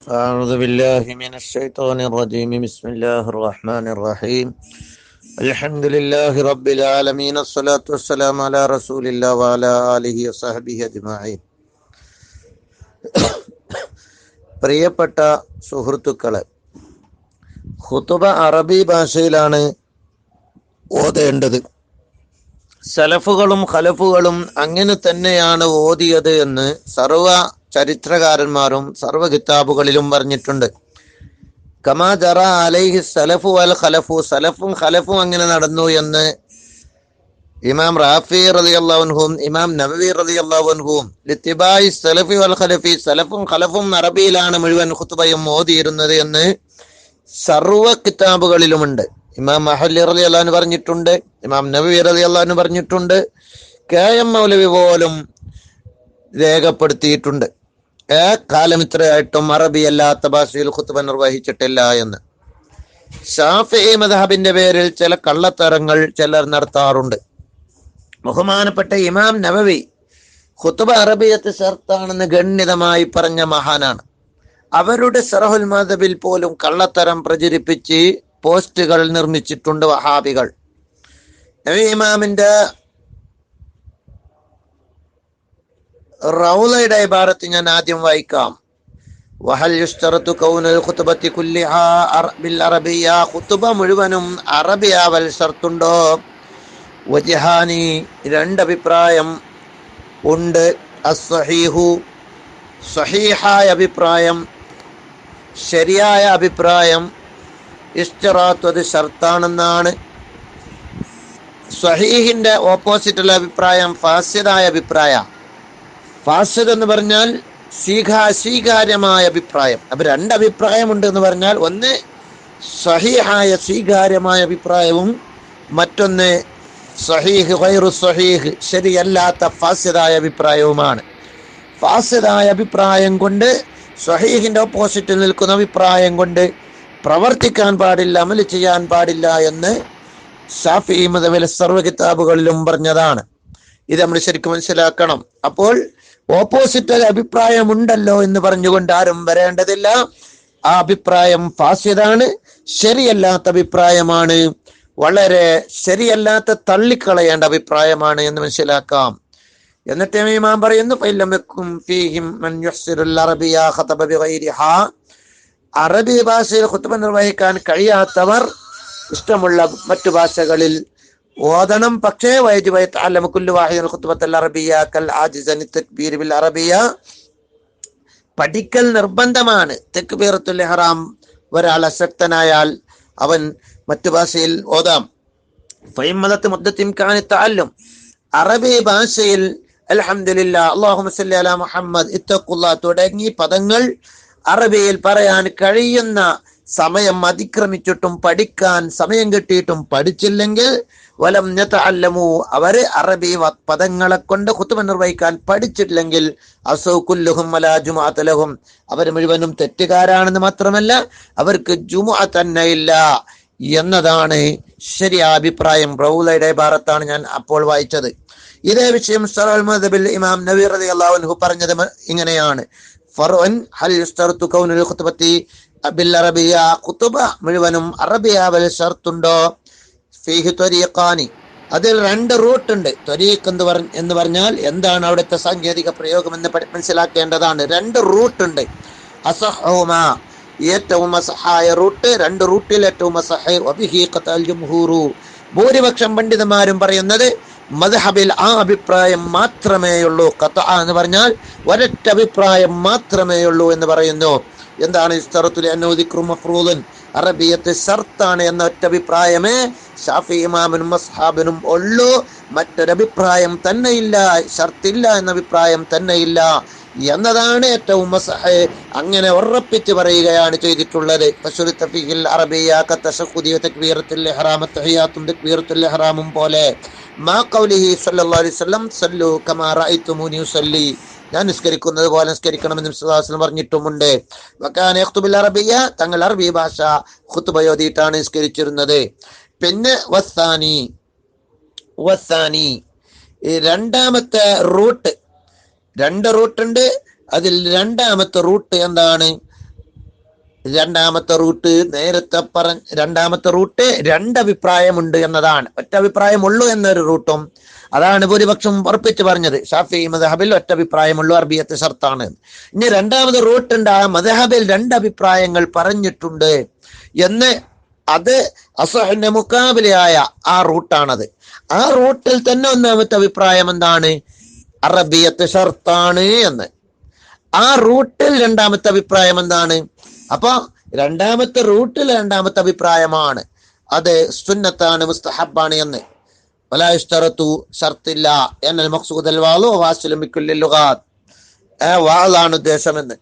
أعوذ بالله من الشيطان الرجيم بسم الله الرحمن الرحيم الحمد لله رب العالمين الصلاة والسلام على رسول الله وعلى آله وصحبه أجمعين. പ്രിയപ്പെട്ട സുഹൃത്തുക്കളെ, ഖുതുബ അറബി ഭാഷയിലാണ് ഓതേണ്ടത്. സലഫുകളും ഖലഫുകളും അങ്ങനെ തന്നെയാണ് ഓതിയത് എന്ന് സർവ ചരിത്രകാരന്മാരും സർവ കിതാബുകളിലും പറഞ്ഞിട്ടുണ്ട്. കമാ ജറ അലൈഹി സലഫു വൽ ഖലഫു, സലഫും ഖലഫും അങ്ങനെ നടന്നു എന്ന് ഇമാം റാഫി റളിയല്ലാഹു അൻഹും ഇമാം നവവി റളിയല്ലാഹു അൻഹും ലിത്തിബായി സലഫി വൽ ഖലഫി, സലഫും ഖലഫും അറബിയിലാണ് മുഴുവൻ ഖുതുബയും ഓതിയിരുന്നത് എന്ന് സർവ കിതാബുകളിലുമുണ്ട്. ഇമാം മഹല്ലി റളിയല്ലാഹു അൻഹു പറഞ്ഞിട്ടുണ്ട്, ഇമാം നവവി റളിയല്ലാഹു അൻഹു പറഞ്ഞിട്ടുണ്ട്, കെ.എം. മൗലവി പോലും രേഖപ്പെടുത്തിയിട്ടുണ്ട്. കാലം ഇത്രയായിട്ടും അറബി അല്ലാത്ത ഭാഷയിൽ ഖുതുബ നിർവഹിച്ചിട്ടില്ല എന്ന്. ശാഫിഈ മദ്ഹബിന്റെ പേരിൽ ചില കള്ളത്തരങ്ങൾ ചിലർ നടത്താറുണ്ട്. ബഹുമാനപ്പെട്ട ഇമാം നവവി ഖുതുബ അറബിയത്ത് ശർത്താണെന്ന് ഗണ്യതമായി പറഞ്ഞ മഹാനാണ്. അവരുടെ ശറഹുൽ മദ്ഹബിൽ പോലും കള്ളത്തരം പ്രചരിപ്പിച്ച് പോസ്റ്റുകൾ നിർമ്മിച്ചിട്ടുണ്ട് വഹാബികൾ. നവവി ഇമാമിന്റെ റൗളയുടെ ഇബാറത്ത് ഞാൻ ആദ്യം വായിക്കാം. വഹൽ യുശ്തറതു കൗനുൽ ഖുതുബത്തി കുല്ലിഹാ ബിൽ അറബിയ, ഖുതുബ മുഴുവനും അറബിയാവൽ ഷർത്തുണ്ടോ? വജ്ഹാനി, രണ്ടഭിപ്രായം ഉണ്ട്. അസ്സഹീഹു, സഹീഹായ അഭിപ്രായം, ശരിയായ അഭിപ്രായം. ഇശ്തിറാത്ത്, അത് ഷർത്താണെന്നാണ്. സഹീഹിന്റെ ഓപ്പോസിറ്റുള്ള അഭിപ്രായം ഫാസിദായ അഭിപ്രായ. ഫാസിദ് എന്ന് പറഞ്ഞാൽ സ്വീകാര്യമായ അഭിപ്രായം. അപ്പൊ രണ്ടഭിപ്രായമുണ്ട് എന്ന് പറഞ്ഞാൽ ഒന്ന് സഹീഹായ സ്വീകാര്യമായ അഭിപ്രായവും മറ്റൊന്ന് സഹീഹ് ഗൈറു സഹീഹ്, ശരിയല്ലാത്ത ഫാസിദായ അഭിപ്രായവുമാണ്. ഫാസിദായ അഭിപ്രായം കൊണ്ട്, സഹീഹിന്റെ ഓപ്പോസിറ്റിൽ നിൽക്കുന്ന അഭിപ്രായം കൊണ്ട് പ്രവർത്തിക്കാൻ പാടില്ല, അമൽ ചെയ്യാൻ പാടില്ല എന്ന് ശാഫിഈ മദ്ഹബിലെ സർവ്വ കിതാബുകളിലും പറഞ്ഞതാണ്. ഇത് നമ്മൾ ശരിക്കും മനസ്സിലാക്കണം. അപ്പോൾ ഓപ്പോസിറ്റ് അഭിപ്രായം ഉണ്ടല്ലോ എന്ന് പറഞ്ഞുകൊണ്ട് ആരും വരേണ്ടതില്ല. ആ അഭിപ്രായം ഫാസിദാണ്, ശരിയല്ലാത്ത അഭിപ്രായമാണ്, വളരെ ശരിയല്ലാത്ത തള്ളിക്കളയേണ്ട അഭിപ്രായമാണ് എന്ന് മനസ്സിലാക്കാം. എന്നിട്ട് ഇമാം പറയുന്നു, അറബി ഭാഷയിൽ ഖുതുബ നിർവഹിക്കാൻ കഴിയാത്തവർ ഇഷ്ടമുള്ള മറ്റു ഭാഷകളിൽ ഓതണം. പക്ഷേ പഠിക്കൽ നിർബന്ധമാണ്. തക്ബീറത്തുൽ ഇഹ്റാം ഒരാൾ അശക്തനായാൽ അവൻ മറ്റു ഭാഷയിൽ ഓതാം. അറബി ഭാഷയിൽ അൽഹംദുലില്ലാ, അല്ലാഹുമ്മ സ്വല്ലി അലാ മുഹമ്മദ്, ഇത്തഖുല്ലാ തുടങ്ങി പദങ്ങൾ അറബിയിൽ പറയാൻ കഴിയുന്ന സമയം അതിക്രമിച്ചിട്ടും പഠിക്കാൻ സമയം കിട്ടിയിട്ടും പഠിച്ചില്ലെങ്കിൽ വലം യതഅല്ലമു, അവര് അറബി പദങ്ങളെ കൊണ്ട് ഖുതുബ നിർവഹിക്കാൻ പഠിച്ചിട്ടില്ലെങ്കിൽ അസൗകുല്ലുഹും വലാ ജുമുഅത ലഹും, അവർ മുഴുവനും തെറ്റുകാരാണെന്ന് മാത്രമല്ല അവർക്ക് ജുമുഅ തന്നെ ഇല്ല എന്നതാണ് ശരിയായ അഭിപ്രായം. റൗളയുടെ ഇബാറത്താണ് ഞാൻ അപ്പോൾ വായിച്ചത്. ഇതേ വിഷയം ശറഹുൽ മദ്ഹബിൽ ഇമാം നവവി റളിയല്ലാഹു അൻഹു പറഞ്ഞത് ഇങ്ങനെയാണ്. ഫർഉൻ ഹൽ യുസ്തറതു കൗനുൽ ഖുതുബത്തി ബിൽ അറബിയ, ഖുതുബ മുഴുവനും അറബിയാവൽ ഷർത്തുണ്ടോ? ഫീഹി ത്വരീഖാനി, അതിൽ രണ്ട് റൂട്ട് ഉണ്ട്. ത്വരീഖ് എന്ന് പറഞ്ഞാൽ എന്താണ് അവിടുത്തെ സാങ്കേതിക പ്രയോഗം എന്ന് മനസ്സിലാക്കേണ്ടതാണ്. രണ്ട് റൂട്ട് ഉണ്ട്. അസഹുമാ, ഏറ്റവും അസഹായ റൂട്ട്, രണ്ട് റൂട്ടിൽ ഏറ്റവും അസഹ. വബിഹി ഖതൽ ജംഹൂറു, ഭൂരിപക്ഷം പണ്ഡിതന്മാരും പറയുന്നത് മദ്ഹബിൽ ആ അഭിപ്രായം മാത്രമേ ഉള്ളൂ. ഖത്അ എന്ന് പറഞ്ഞാൽ ഒരൊറ്റ അഭിപ്രായം മാത്രമേ ഉള്ളൂ എന്ന് പറയുന്നു. എന്താണ് ഇസ്തറത്തുൽ അന്നൂദിക്രു മഫ്റൂദൻ, അറബിയത്ത് ഷർത്താണ് എന്ന ഒറ്റ അഭിപ്രായമേ ശാഫി ഇമാമിനും മസ്ഹാബിനും ഉള്ളൂ. മറ്റൊരഭിപ്രായം തന്നെ ഇല്ല, ഷർത്തില്ല എന്ന അഭിപ്രായം തന്നെ ഇല്ല എന്നതാണ് ഏറ്റവും മസ്ഹ്. അങ്ങനെ ഉറപ്പിച്ച് പറയുകയാണ് ചെയ്തിട്ടുള്ളത്. പോലെ മാ ഖൗലിഹി സ്വല്ലല്ലാഹു അലൈഹി വസല്ലം സല്ലു കമാ റഅയ്തുമൂനി ഉസല്ലി, ഞാൻ നിസ്കരിക്കുന്നത് പോലെ നിസ്കരിക്കണമെന്ന് നബി സല്ലല്ലാഹു അലൈഹി വസല്ലം പറഞ്ഞിട്ടുമുണ്ട്. വകാന യഖ്തുബുൽ അറബിയ, തങ്ങൾ അറബി ഭാഷ ഖുതുബ ഓതിയിട്ടാണ് നിസ്കരിച്ചിരുന്നത്. പിന്നെ വസ്സാനി, ഈ രണ്ടാമത്തെ റൂട്ട്, രണ്ട് റൂട്ടുണ്ട്. അതിൽ രണ്ടാമത്തെ റൂട്ട് എന്താണ്? രണ്ടാമത്തെ റൂട്ട് നേരത്തെ രണ്ടാമത്തെ റൂട്ട് രണ്ടഭിപ്രായമുണ്ട് എന്നതാണ്. ഒറ്റ അഭിപ്രായമുള്ളൂ എന്നൊരു റൂട്ടും, അതാണ് ഭൂരിപക്ഷം ഉറപ്പിച്ച് പറഞ്ഞത്. ഷാഫി മദ്ഹബിൽ ഒറ്റ അഭിപ്രായമുള്ളൂ, അർബിയത്ത് ഷർത്താണ്. ഇനി രണ്ടാമത് റൂട്ടുണ്ട്, ആ മദ്ഹബിൽ രണ്ടഭിപ്രായങ്ങൾ പറഞ്ഞിട്ടുണ്ട് എന്ന്, അത് അസ്ഹഹിന്റെ മുഖാബിലയായ ആ റൂട്ടാണത്. ആ റൂട്ടിൽ തന്നെ ഒന്നാമത്തെ അഭിപ്രായം എന്താണ്? അറബിയത്ത് ഷർത്താണ് എന്ന്. ആ റൂട്ടിൽ രണ്ടാമത്തെ അഭിപ്രായം എന്താണ്? അപ്പൊ രണ്ടാമത്തെ റൂട്ടിൽ രണ്ടാമത്തെ അഭിപ്രായമാണ് അത് സുന്നത്താണ്, മുസ്തഹബാണ് എന്ന്. വലാ യുശ്തറതു, ഷർത്തില്ല. എന്നൽ മഖ്സൂദൽ വാളു വാസിലും ബിക്കുല്ലി ലുഗാത്ത്, വാളാണ് ഉദ്ദേശമെന്ന്.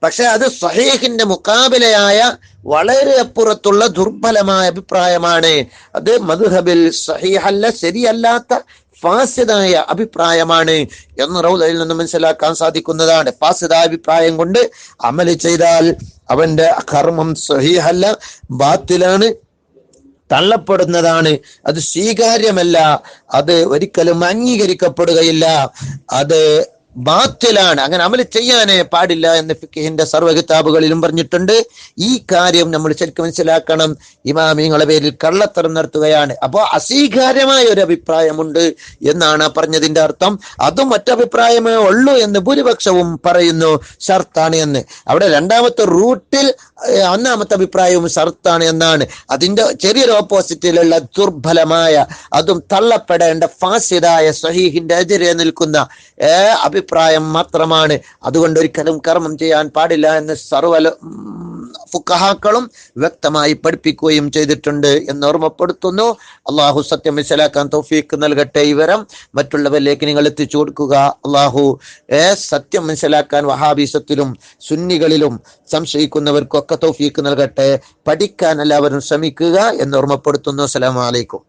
പക്ഷെ അത് സ്വഹീഹിന്റെ മുഖാബിലയായ വളരെ അപ്പുറത്തുള്ള ദുർബലമായ അഭിപ്രായമാണ്. അത് മദ്ഹബിൽ സ്വഹീഹല്ല, ശരിയല്ലാത്ത ഫാസിദായ അഭിപ്രായമാണ് എന്ന് റൗളയിൽ നിന്ന് മനസ്സിലാക്കാൻ സാധിക്കുന്നതാണ്. ഫാസിദായ അഭിപ്രായം കൊണ്ട് അമല് ചെയ്താൽ അവന്റെ കർമ്മം സ്വഹീഹല്ല, ബാത്തിലാണ്, തള്ളപ്പെടുന്നതാണ്, അത് സ്വീകാര്യമല്ല, അത് ഒരിക്കലും അംഗീകരിക്കപ്പെടുകയില്ല, അത് ബാത്തിലാണ്, അങ്ങനെ അമല് ചെയ്യാനേ പാടില്ല എന്ന് ഫിഖ്ഹിന്റെ സർവ്വ കിതാബുകളിലും പറഞ്ഞിട്ടുണ്ട്. ഈ കാര്യം നമ്മൾ ശരിക്കും മനസ്സിലാക്കണം. ഇമാമിങ്ങളുടെ പേരിൽ കള്ളത്തരം നടത്തുകയാണ്. അപ്പോ അസ്വീകാര്യമായ ഒരു അഭിപ്രായമുണ്ട് എന്നാണ് പറഞ്ഞതിന്റെ അർത്ഥം. അതും മറ്റഭിപ്രായമേ ഉള്ളൂ എന്ന് ഭൂരിപക്ഷവും പറയുന്നു, ഷർത്താണ് എന്ന്. അവിടെ രണ്ടാമത്തെ റൂട്ടിൽ ഒന്നാമത്തെ അഭിപ്രായവും ഷർത്താണ് എന്നാണ്. അതിന്റെ ചെറിയൊരു ഓപ്പോസിറ്റിലുള്ള ദുർബലമായ, അതും തള്ളപ്പെടേണ്ട ഫാസിദായ സ്വഹീഹിന്റെ എതിരെ നിൽക്കുന്ന അഭിപ്രായം മാത്രമാണ്. അതുകൊണ്ട് ഒരിക്കലും കർമ്മം ചെയ്യാൻ പാടില്ല എന്ന് സർവ്വ ഫുഖഹാക്കളും വ്യക്തമായി പഠിപ്പിക്കുകയും ചെയ്തിട്ടുണ്ട് എന്ന് ഓർമ്മപ്പെടുത്തുന്നു. അള്ളാഹു സത്യം മനസ്സിലാക്കാൻ തൗഫീഖ് നൽകട്ടെ. വിവരം മറ്റുള്ളവരിലേക്ക് നിങ്ങൾ എത്തിച്ചു കൊടുക്കുക. അള്ളാഹു സത്യം മനസ്സിലാക്കാൻ വഹാബീസത്തിലും സുന്നികളിലും സംശയിക്കുന്നവർക്കൊക്കെ തൗഫീഖ് നൽകട്ടെ. പഠിക്കാൻ എല്ലാവരും ശ്രമിക്കുക എന്ന് ഓർമ്മപ്പെടുത്തുന്നു. അസ്സലാമു അലൈക്കും.